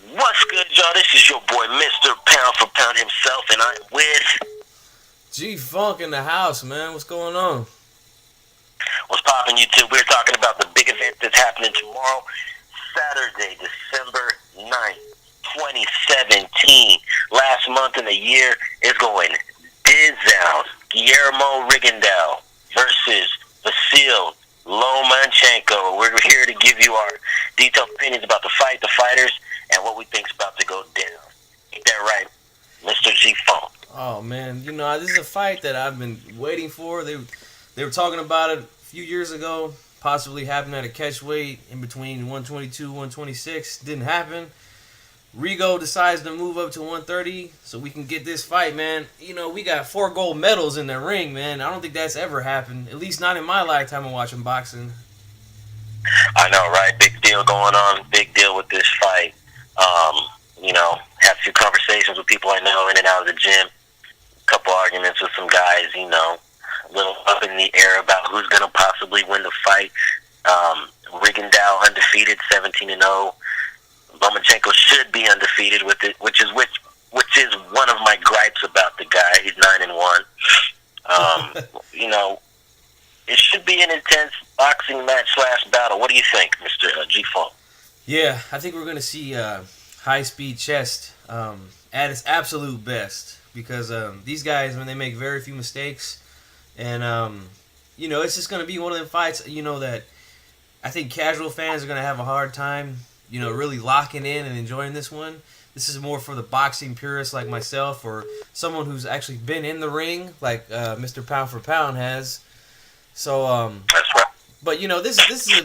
What's good, y'all? This is your boy, Mr. Pound for Pound himself, and I'm with Gfunk in the house, man. What's going on? What's Poppin' YouTube. We're talking about the big event that's happening tomorrow, Saturday, December 9th, 2017. Last month in the year is going down. Guillermo Rigondeaux versus Vasil Lomachenko. We're here to give you our detailed opinions about the fight, the fighters, and what we think's about to go down. Ain't that right, Mr. G Funk? Oh man, this is a fight that I've been waiting for. They were talking about it a few years ago, possibly happening at a catch weight in between 122, 126. Didn't happen. Rigo decides to move up to 130 so we can get this fight, man. We got 4 gold medals in the ring, man. I don't think that's ever happened, at least not in my lifetime of watching boxing. I know, right? Big deal going on. Big deal with this fight. Had a few conversations with people I know in and out of the gym. A couple arguments with some guys, a little up in the air about who's going to possibly win the fight. Rigondeaux undefeated, 17-0. Lomachenko should be undefeated with it, which is one of my gripes about the guy. He's 9-1. It should be an intense boxing match / battle. What do you think, Mr. G Funk? Yeah, I think we're going to see high-speed chest at its absolute best because these guys, when they make very few mistakes, and, it's just going to be one of them fights, that I think casual fans are going to have a hard time, really locking in and enjoying this one. This is more for the boxing purists like myself or someone who's actually been in the ring like Mr. Pound for Pound has. So, That's right. but this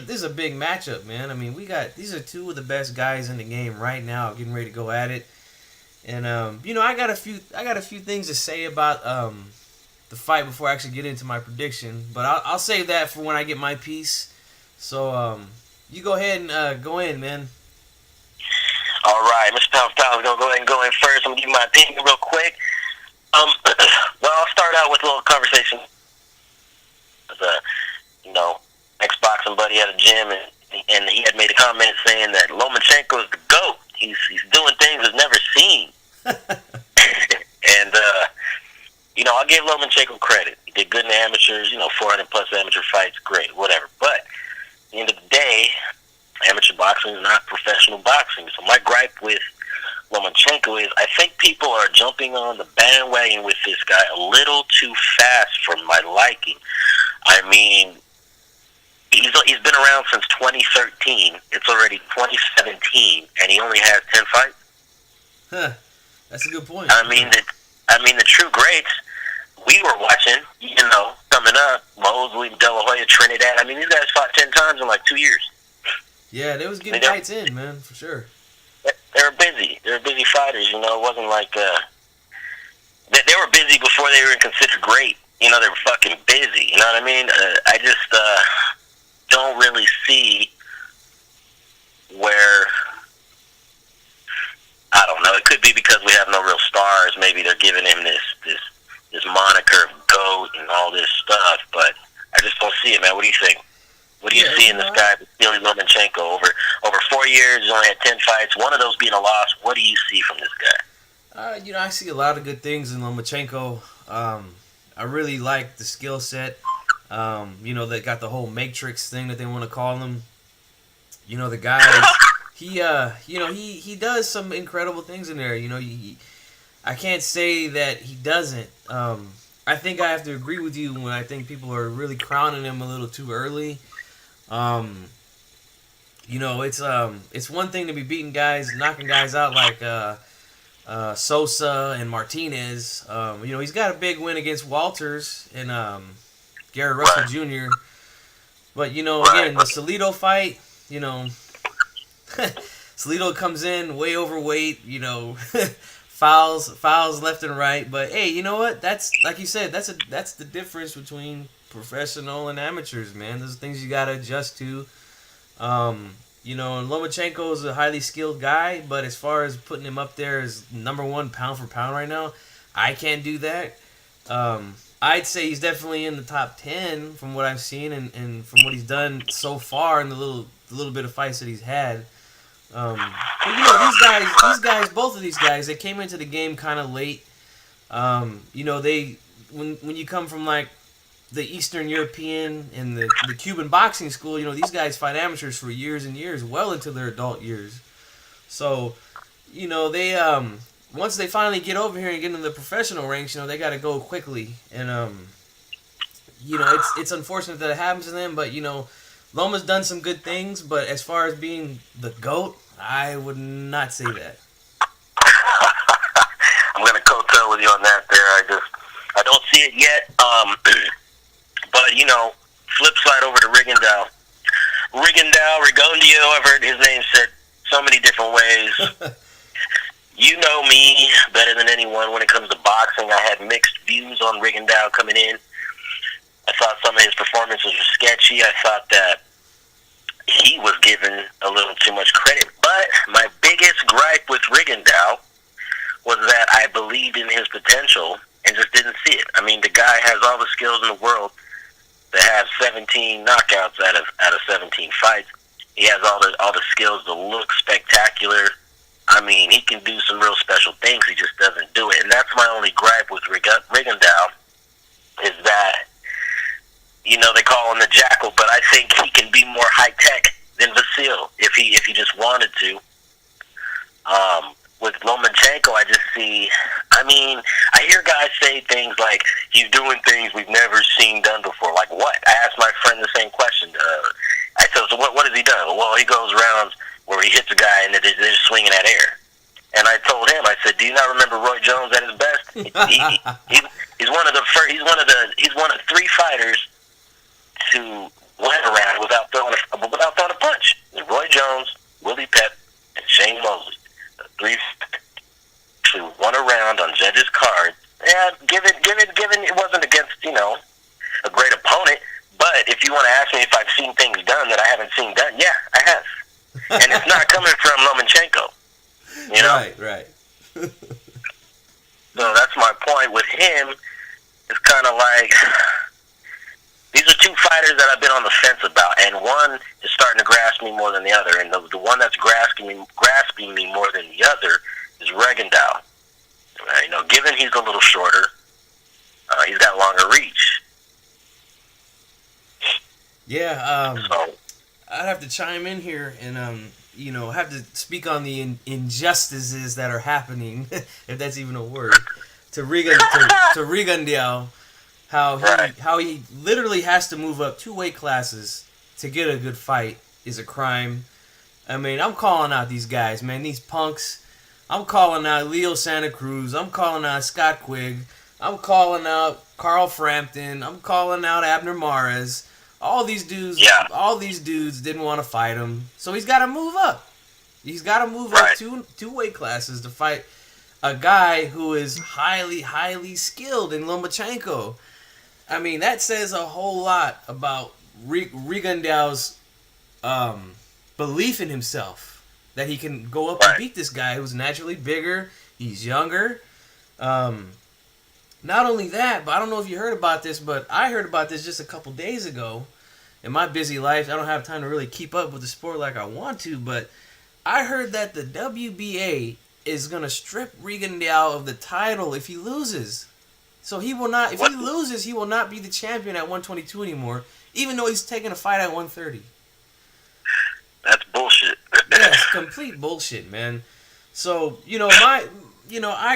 is a big matchup, man. I mean, these are 2 of the best guys in the game right now, getting ready to go at it. And I got a few things to say about the fight before I actually get into my prediction. But I'll save that for when I get my piece. So you go ahead and go in, man. All right, Mr. Pound for Pound is going to go ahead and go in first. I'm going to give you my opinion real quick. Well, I'll start out with a little conversation with ex-boxing buddy at a gym, and he had made a comment saying that Lomachenko is the GOAT. He's doing things I've never seen. And, I'll give Lomachenko credit. He did good in the amateurs, 400-plus amateur fights, great, whatever. But at the end of the day, amateur boxing is not professional boxing. So my gripe with Lomachenko is I think people are jumping on the bandwagon with this guy a little too fast for my liking. I mean, he's been around since 2013. It's already 2017, and he only has 10 fights. Huh. That's a good point. I mean, the true greats we were watching, coming up, Mosley, De La Hoya, Trinidad. I mean, these guys fought 10 times in like 2 years. Yeah, they was getting fights in, man, for sure. They were busy. They were busy fighters. It wasn't like they were busy before they were considered great. They were fucking busy. You know what I mean? I just don't really see where. I don't know. It could be because we have no real stars. Maybe they're giving him this moniker of GOAT and all this stuff. But I just don't see it, man. What do you think? What do you see in this guy, Vasily Lomachenko? Over 4 years, he's only had 10 fights. One of those being a loss. What do you see from this guy? I see a lot of good things in Lomachenko. I really like the skill set. They got the whole matrix thing that they want to call him. The guy, he does some incredible things in there. I can't say that he doesn't. I think I have to agree with you when I think people are really crowning him a little too early. It's one thing to be beating guys, knocking guys out like Sosa and Martinez. He's got a big win against Walters and Gary Russell Jr. But again, the Salido fight, Salido comes in way overweight, fouls left and right. But hey, you know what? That's like you said. That's the difference between professional and amateurs, man. Those are things you gotta adjust to. Lomachenko is a highly skilled guy, but as far as putting him up there as #1 pound for pound right now, I can't do that. I'd say he's definitely in the top 10 from what I've seen and from what he's done so far in the little bit of fights that he's had. But you know, these guys, both of these guys, they came into the game kind of late. You know, when you come from like the Eastern European and the Cuban boxing school, you know, these guys fight amateurs for years and years, well into their adult years. So, you know, they once they finally get over here and get into the professional ranks, you know, they got to go quickly. And you know, it's unfortunate that it happens to them, but you know, Loma's done some good things. But as far as being the GOAT, I would not say that. I'm gonna co-tail with you on that. I don't see it yet. But you know, flip side over to Rigondeaux. Rigondeaux, I've heard his name said so many different ways. You know me better than anyone when it comes to boxing. I had mixed views on Rigondeaux coming in. I thought some of his performances were sketchy. I thought that he was given a little too much credit. But my biggest gripe with Rigondeaux was that I believed in his potential and just didn't see it. I mean, the guy has all the skills in the world to have 17 knockouts out of 17 fights. He has all the skills to look spectacular. I mean, he can do some real special things. He just doesn't do it. And that's my only gripe with Rigondeaux, is that, you know, they call him the Jackal, but I think he can be more high-tech than Vasil if he just wanted to. With Lomachenko, I just see, I mean, I hear guys say things like, he's doing things we've never seen done before. Like what? I asked my friend the same question. I said, so what has he done? Well, he goes around where he hits a guy and they're just swinging at air. And I told him, I said, do you not remember Roy Jones at his best? He's one of 3 fighters to went around without throwing a punch. Roy Jones, Willie Pep, and Shane Mosley. The 3 actually won around on judges' cards. Yeah, given it wasn't against, you know, a great opponent. But if you want to ask me if I've seen things done that I haven't seen done, yeah, I have. And it's not coming from Lomachenko. You know? Right. So that's my point with him. It's kind of like, these are 2 fighters that I've been on the fence about, and one is starting to grasp me more than the other, and the one that's grasping me more than the other is Rigondeaux. You know, given he's a little shorter, he's got longer reach. Yeah, So, I'd have to chime in here and you know, have to speak on the injustices that are happening, if that's even a word, to Rigondeaux. How he literally has to move up 2 weight classes to get a good fight is a crime. I mean, I'm calling out these guys, man, these punks. I'm calling out Leo Santa Cruz. I'm calling out Scott Quigg. I'm calling out Carl Frampton. I'm calling out Abner Mares. All these dudes didn't want to fight him, so he's got to move up. He's got to move up two weight classes to fight a guy who is highly skilled in Lomachenko. I mean, that says a whole lot about Rigondeaux's belief in himself, that he can go up and beat this guy who's naturally bigger. He's younger. Not only that, but I don't know if you heard about this, but I heard about this just a couple days ago. In my busy life, I don't have time to really keep up with the sport like I want to, but I heard that the WBA is going to strip Rigondeaux of the title if he loses. So he will not, if he loses, he will not be the champion at 122 anymore, even though he's taking a fight at 130. That's bullshit. Yeah, it's complete bullshit, man. So, I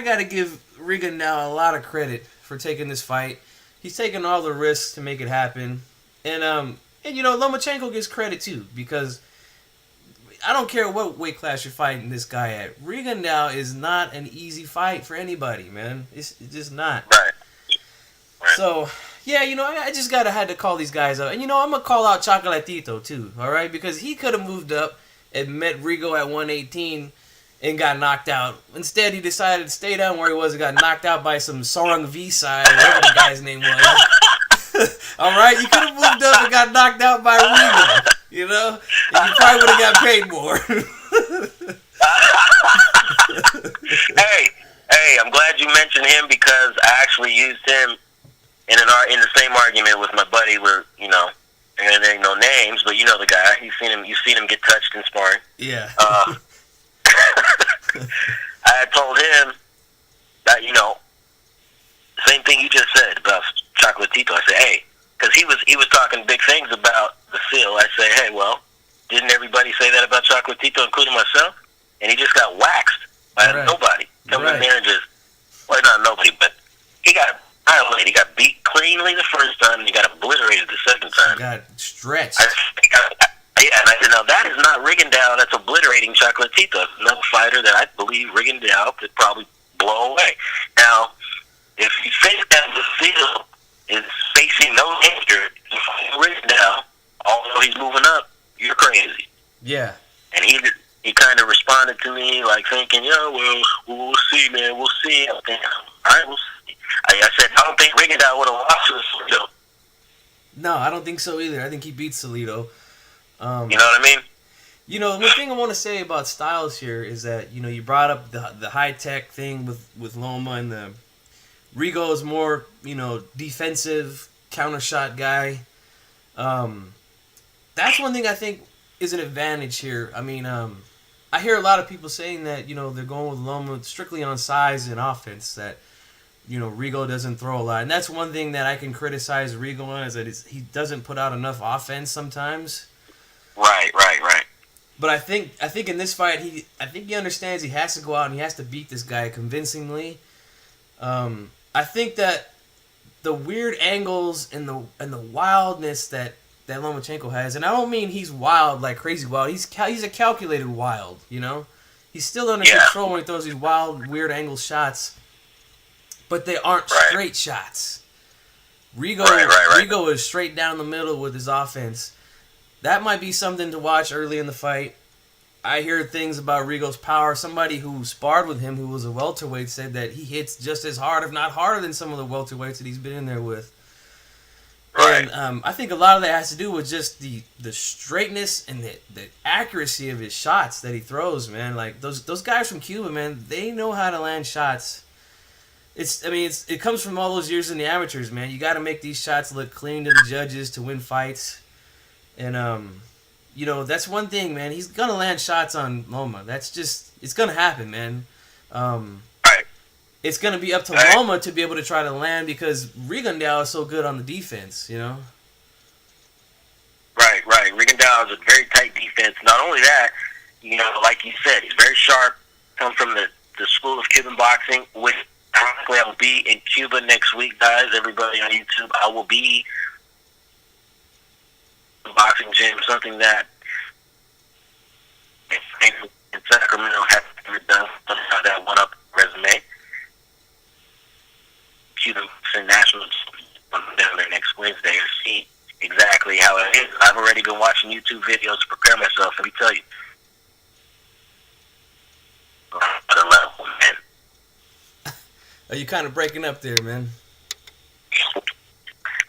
got to give Rigondeaux a lot of credit for taking this fight. He's taking all the risks to make it happen. And Lomachenko gets credit too, because I don't care what weight class you're fighting this guy at. Rigondeaux is not an easy fight for anybody, man. It's just not. Right. So, yeah, I just had to call these guys out. And, I'm going to call out Chocolatito too, all right? Because he could have moved up and met Rigo at 118 and got knocked out. Instead, he decided to stay down where he was and got knocked out by some Sorang Visai, whatever the guy's name was. All right? You could have moved up and got knocked out by Rigo, and you probably would have got paid more. Hey, I'm glad you mentioned him, because I actually used him in the same argument with my buddy where, and there ain't no names, but you know the guy. You've seen him get touched in sparring. Yeah. I had told him that, same thing you just said about Chocolatito. I said, hey, because he was talking big things about the seal. I say, hey, well, didn't everybody say that about Chocolatito, including myself? And he just got waxed by nobody. Coming in there and just, well, not nobody, but he got annihilated. He got beat cleanly the first time, and he got obliterated the second time. He got stretched. And I said, now that is not Rigondeaux. That's obliterating Chocolatito. Another fighter that I believe Rigondeaux could probably blow away. Now, if you think that the seal is facing no danger to fighting Rigondeaux, although he's moving up, you're crazy. Yeah. And he kind of responded to me like thinking, well, we'll see, man. We'll see. I'm thinking, all right, we'll see. I said, I don't think Rigondeaux would have lost to Salido. No, I don't think so either. I think he beats Salido. You know what I mean? The thing I want to say about Styles here is that, you brought up the high-tech thing with Loma, and the Rigo is more, defensive, counter-shot guy. That's one thing I think is an advantage here. I mean, I hear a lot of people saying that, they're going with Loma strictly on size and offense, that, Rigo doesn't throw a lot. And that's one thing that I can criticize Rigo on, is that he doesn't put out enough offense sometimes. Right. But I think in this fight, he understands he has to go out and he has to beat this guy convincingly. I think that the weird angles and the wildness that Lomachenko has, and I don't mean he's wild, like crazy wild. He's a calculated wild, He's still under control when he throws these wild, weird angle shots, but they aren't straight shots. Rigo is straight down the middle with his offense. That might be something to watch early in the fight. I hear things about Rigo's power. Somebody who sparred with him, who was a welterweight, said that he hits just as hard, if not harder, than some of the welterweights that he's been in there with. Right. And I think a lot of that has to do with just the straightness and the accuracy of his shots that he throws, man. Like those guys from Cuba, man, they know how to land shots. It comes from all those years in the amateurs, man. You got to make these shots look clean to the judges to win fights. And, that's one thing, man. He's going to land shots on Loma. It's going to happen, man. It's going to be up to Loma to be able to try to land, because Rigondeaux is so good on the defense, Right. Rigondeaux is a very tight defense. Not only that, like you said, he's very sharp. Come from the school of Cuban boxing, which ironically I will be in Cuba next week, guys. Everybody on YouTube, I will be boxing gym, something that in Sacramento has never done, that one up resume. Cuban National down there next Wednesday to see exactly how it is. I've already been watching YouTube videos to prepare myself. Let me tell you, another level, man. Are you kind of breaking up there, man?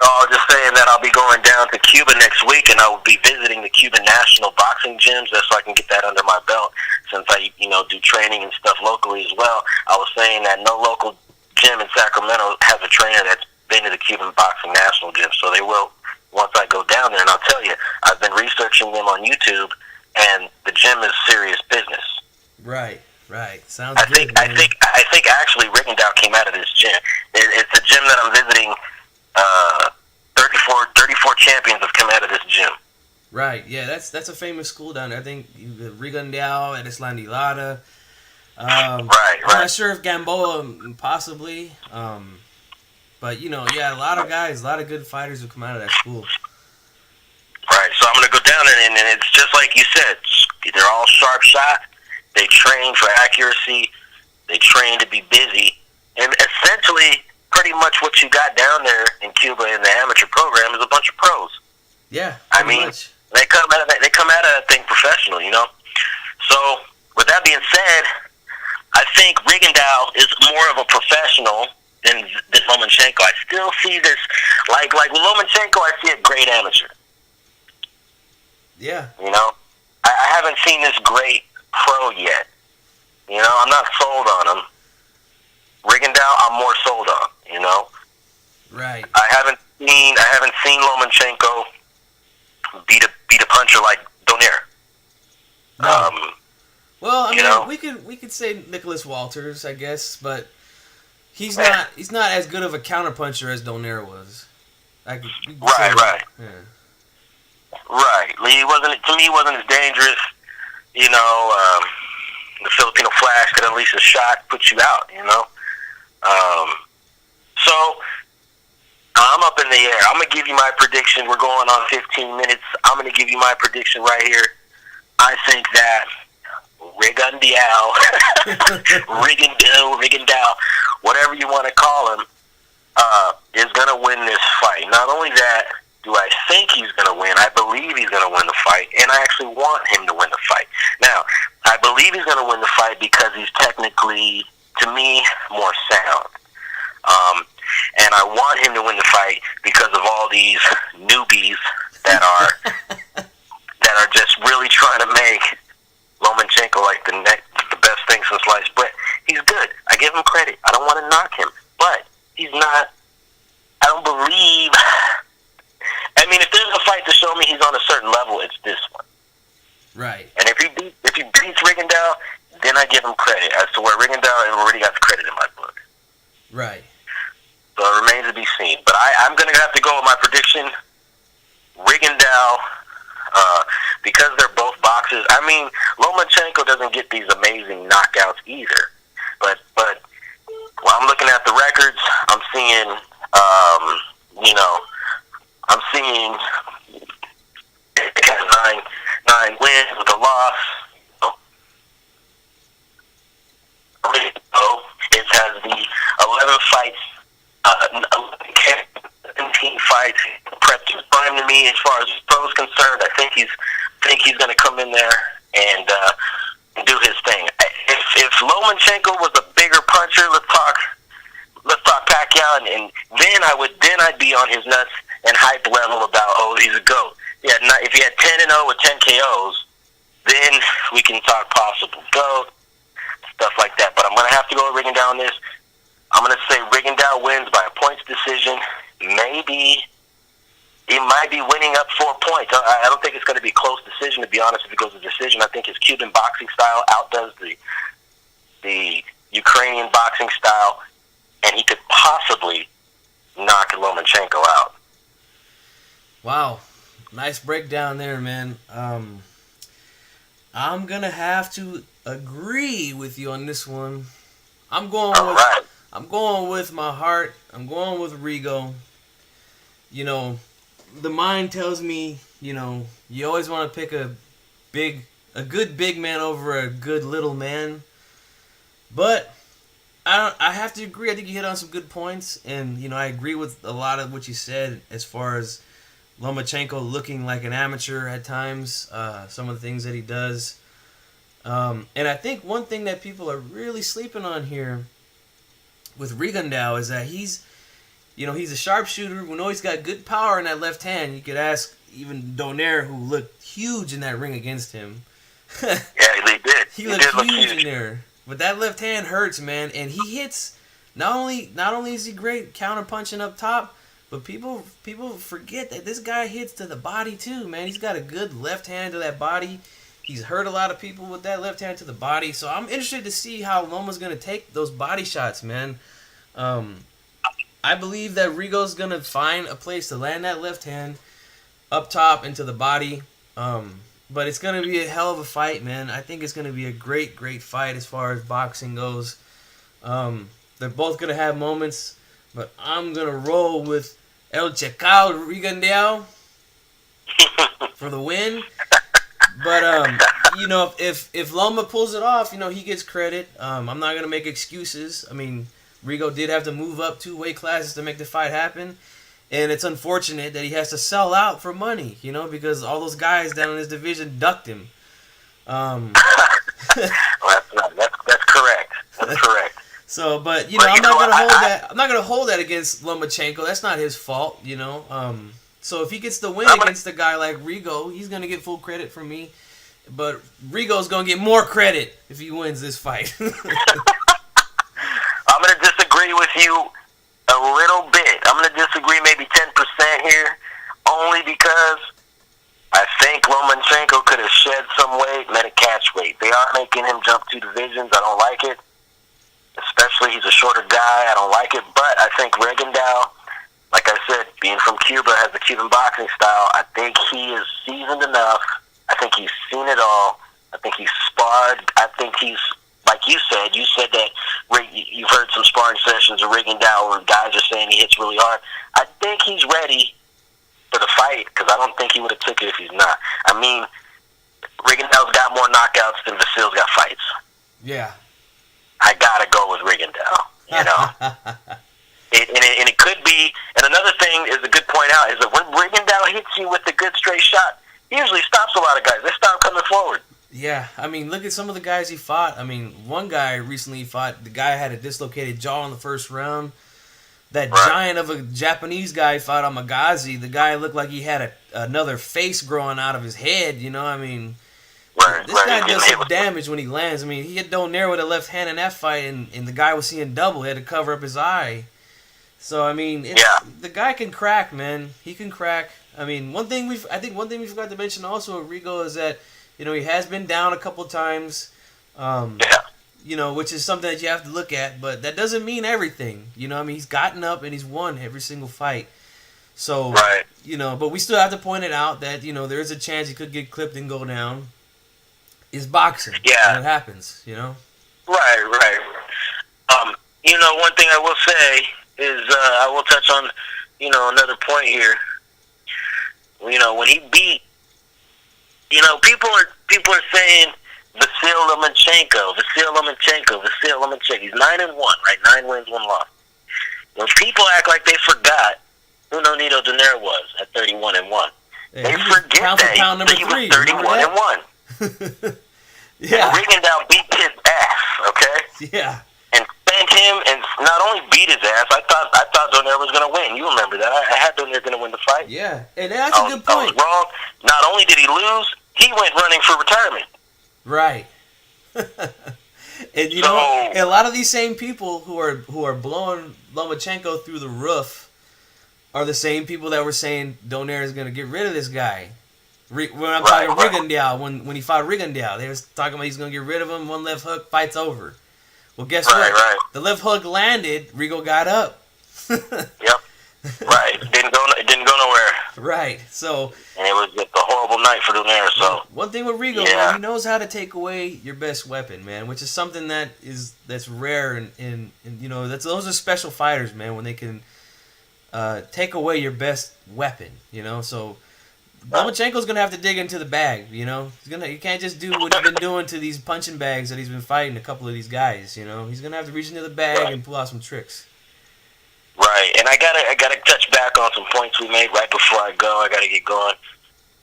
Oh, just saying that I'll be going down to Cuba next week, and I will be visiting the Cuban National Boxing Gyms, just so I can get that under my belt, since I, do training and stuff locally as well. I was saying that no local gym in Sacramento has a trainer that's been to the Cuban Boxing National Gym, so they will once I go down there. And I'll tell you, I've been researching them on YouTube, and the gym is serious business. Right. Sounds good. I think actually Rigondeaux came out of this gym. It's a gym that I'm visiting. 34 champions have come out of this gym. Right, yeah, that's a famous school down there. I think Rigondeaux, Erislandy Lara. Right. I'm not sure if Gamboa, possibly. But, a lot of guys, a lot of good fighters have come out of that school. Right, so I'm going to go down there, and it's just like you said. They're all sharp shot. They train for accuracy. They train to be busy. And essentially, pretty much what you got down there in Cuba in the amateur program is a bunch of pros. Yeah, I mean, much. they come out of that thing professional, So, with that being said, I think Rigondeaux is more of a professional than Lomachenko. I still see this, like with Lomachenko, I see a great amateur. Yeah. I haven't seen this great pro yet. I'm not sold on him. Rigondeaux, I'm more sold on. Right. I haven't seen Lomachenko beat beat a puncher like Donaire. No. Well, I mean, we could say Nicholas Walters, I guess, but he's not as good of a counterpuncher as Donaire was. Right. Yeah. Right. He wasn't. To me, he wasn't as dangerous. You know, the Filipino Flash could unleash a shot, put you out. You know. So I'm up in the air. I'm gonna give you my prediction. We're going on 15 minutes. I'm gonna give you my prediction right here. I think that Rigondeaux, whatever you want to call him, is going to win this fight. Not only that, do I think he's going to win, I believe he's going to win the fight, and I actually want him to win the fight. Now, I believe he's going to win the fight because he's technically, to me, more sound. And I want him to win the fight because of all these newbies that are just really trying to make Lomachenko like the best thing since sliced bread. He's good. I give him credit. I don't want to knock him, but he's not. I don't believe. I mean, if there's a fight to show me he's on a certain level, it's this one. Right. And if he beats Rigondeaux, then I give him credit as to where Rigondeaux already got the credit in my book. Right. So it remains to be seen. But I'm going to have to go with my prediction. Rigondeaux. Because they're both boxers. I mean, Lomachenko doesn't get these amazing knockouts either. But while I'm looking at the records, I'm seeing, it has nine wins with a loss. It has the 11 fights, 17 fights. Prepped his prime to me as far as his pro is concerned. I think he's going to come in there and do his thing. If Lomachenko was a bigger puncher, let's talk Pacquiao, and then I'd be on his nuts and hype level about he's a GOAT. Yeah, if he had 10-0 with 10 KOs, then we can talk possible GOAT, stuff like that. But I'm going to have to go with Rigondeaux on this. I'm going to say Rigondeaux wins by a points decision. Maybe he might be winning up 4 points. I don't think it's going to be a close decision, to be honest. If it goes to decision, I think his Cuban boxing style outdoes the Ukrainian boxing style, and he could possibly knock Lomachenko out. Wow. Nice breakdown there, man. I'm going to have to agree with you on this one. I'm going with my heart. I'm going with Rigo. You know, the mind tells me, you know, you always want to pick a good big man over a good little man. But I have to agree. I think you hit on some good points, and you know, I agree with a lot of what you said as far as Lomachenko looking like an amateur at times. Some of the things that he does, and I think one thing that people are really sleeping on here with Rigondeaux is that he's a sharpshooter. We know he's got good power in that left hand. You could ask even Donaire, who looked huge in that ring against him. Yeah, he did. He looked huge in there. But that left hand hurts, man. And he hits. Not only is he great counter punching up top, but people forget that this guy hits to the body too, man. He's got a good left hand to that body. He's hurt a lot of people with that left hand to the body. So I'm interested to see how Loma's gonna take those body shots, man. I believe that Rigo's going to find a place to land that left hand up top into the body. But it's going to be a hell of a fight, man. I think it's going to be a great, great fight as far as boxing goes. They're both going to have moments, but I'm going to roll with El Chacal Rigondeaux for the win. But, you know, if Loma pulls it off, you know, he gets credit. I'm not going to make excuses. I mean, Rigo did have to move up 2 weight classes to make the fight happen. And it's unfortunate that he has to sell out for money, you know, because all those guys down in his division ducked him. Well, that's correct. That's correct. So, but, you know, I'm not gonna hold that against Lomachenko. That's not his fault, you know. So if he gets the win against a guy like Rigo, he's gonna get full credit from me. But Rigo's gonna get more credit if he wins this fight. I'm going to disagree with you a little bit. I'm going to disagree maybe 10% here, only because I think Lomachenko could have shed some weight, made a catch weight. They are making him jump 2 divisions. I don't like it. Especially he's a shorter guy. I don't like it. But I think Rigondeaux, like I said, being from Cuba, has the Cuban boxing style. I think he is seasoned enough. I think he's seen it all. I think he's sparred. I think he's, like you said that you've heard some sparring sessions of Rigondeaux where guys are saying he hits really hard. I think he's ready for the fight, because I don't think he would have took it if he's not. I mean, Rigondeaux's got more knockouts than Vasil's got fights. Yeah. I gotta go with Rigondeaux, you know. And it could be, and another thing is a good point out, is that when Rigondeaux hits you with a good straight shot, he usually stops a lot of guys. They stop coming forward. Yeah, I mean, look at some of the guys he fought. I mean, one guy recently fought, the guy had a dislocated jaw in the first round. That giant of a Japanese guy fought on Magazi. The guy looked like he had another face growing out of his head, you know? I mean, this guy does some damage when he lands. I mean, he hit Donaire with a left hand in that fight, and the guy was seeing double. He had to cover up his eye. So, I mean, the guy can crack, man. He can crack. I mean, one thing we forgot to mention also with Rigo is that, you know, he has been down a couple times. You know, which is something that you have to look at, but that doesn't mean everything. You know, I mean, he's gotten up and he's won every single fight. So, you know, but we still have to point it out that, you know, there is a chance he could get clipped and go down. It's boxing. Yeah. And it happens, you know? Right. You know, one thing I will say is I will touch on, you know, another point here. You know, when he beat, you know, people are saying Vasil Lomachenko. He's 9-1, right? 9 wins, 1 loss. When people act like they forgot who Nonito Donaire was at 31-1, hey, they forget that he was 31-1. Yeah. And Rigondeaux beat his ass. Okay. Yeah. And sent him, and not only beat his ass. I thought Donaire was going to win. You remember that? I had Donaire going to win the fight. Yeah, and that's a good point. I was wrong. Not only did he lose, he went running for retirement. Right. And you know, a lot of these same people who are blowing Lomachenko through the roof are the same people that were saying Donaire is going to get rid of this guy. When I'm talking Rigondeaux, when he fought Rigondeaux, they was talking about he's going to get rid of him. One left hook, fight's over. Well, guess what? The left hook landed. Rigo got up. Yep. Right. It didn't go nowhere. Right. So. And it was just a horrible night for Donaire. So. One thing with Rigo, man, he knows how to take away your best weapon, man, which is something that's rare and you know those are special fighters, man, when they can take away your best weapon, you know. So Lomachenko's gonna have to dig into the bag, you know. You can't just do what he's been doing to these punching bags that he's been fighting a couple of these guys, you know. He's gonna have to reach into the bag and pull out some tricks. Right, and I gotta touch back on some points we made right before I go. I gotta get going.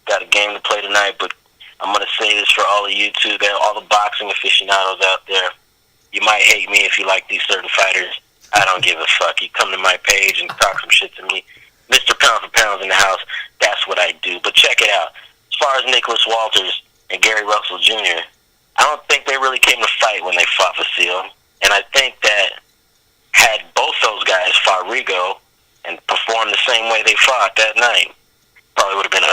Got a game to play tonight, but I'm gonna say this for all of you too, all the boxing aficionados out there. You might hate me if you like these certain fighters. I don't give a fuck. You come to my page and talk some shit to me. Mr. Pound for Pound's in the house. That's what I do. But check it out. As far as Nicholas Walters and Gary Russell Jr., I don't think they really came to fight when they fought Vasil. And I think that had both those guys fought Rigo and performed the same way they fought that night, probably would have been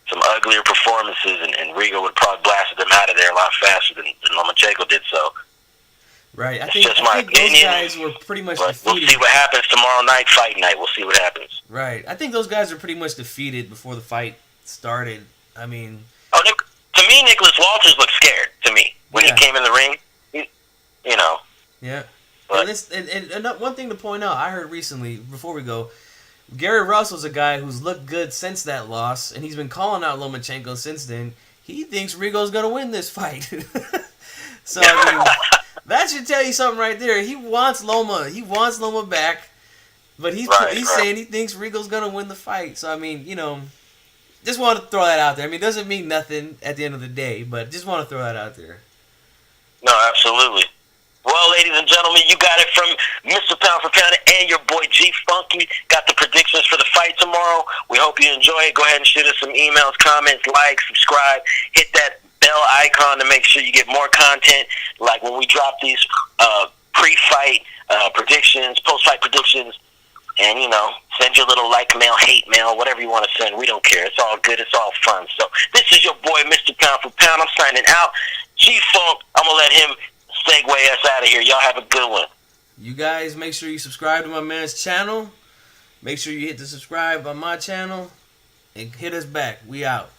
some uglier performances, and Rigo would have probably blasted them out of there a lot faster than Lomachenko did so. Right. I think those guys were pretty much defeated. We'll see what happens tomorrow night, fight night. We'll see what happens. Right. I think those guys were pretty much defeated before the fight started. I mean... to me, Nicholas Walters looked scared, to me. When he came in the ring, you know. Yeah. And one thing to point out, I heard recently, before we go, Gary Russell's a guy who's looked good since that loss, and he's been calling out Lomachenko since then. He thinks Rigo's going to win this fight. So, I mean, that should tell you something right there. He wants Loma. He wants Loma back, but he's saying he thinks Rigo's going to win the fight. So, I mean, you know, just want to throw that out there. I mean, it doesn't mean nothing at the end of the day, but just want to throw that out there. No, absolutely. Well, ladies and gentlemen, you got it from Mr. Pound for Pound and your boy Gfunk. Got the predictions for the fight tomorrow. We hope you enjoy it. Go ahead and shoot us some emails, comments, like, subscribe. Hit that bell icon to make sure you get more content. Like when we drop these pre-fight predictions, post-fight predictions, And, send your little like mail, hate mail, whatever you want to send. We don't care. It's all good. It's all fun. So this is your boy, Mr. Pound for Pound. I'm signing out. Gfunk, I'm going to let him segue us out of here. Y'all have a good one. You guys, make sure you subscribe to my man's channel. Make sure you hit the subscribe on my channel. And hit us back. We out.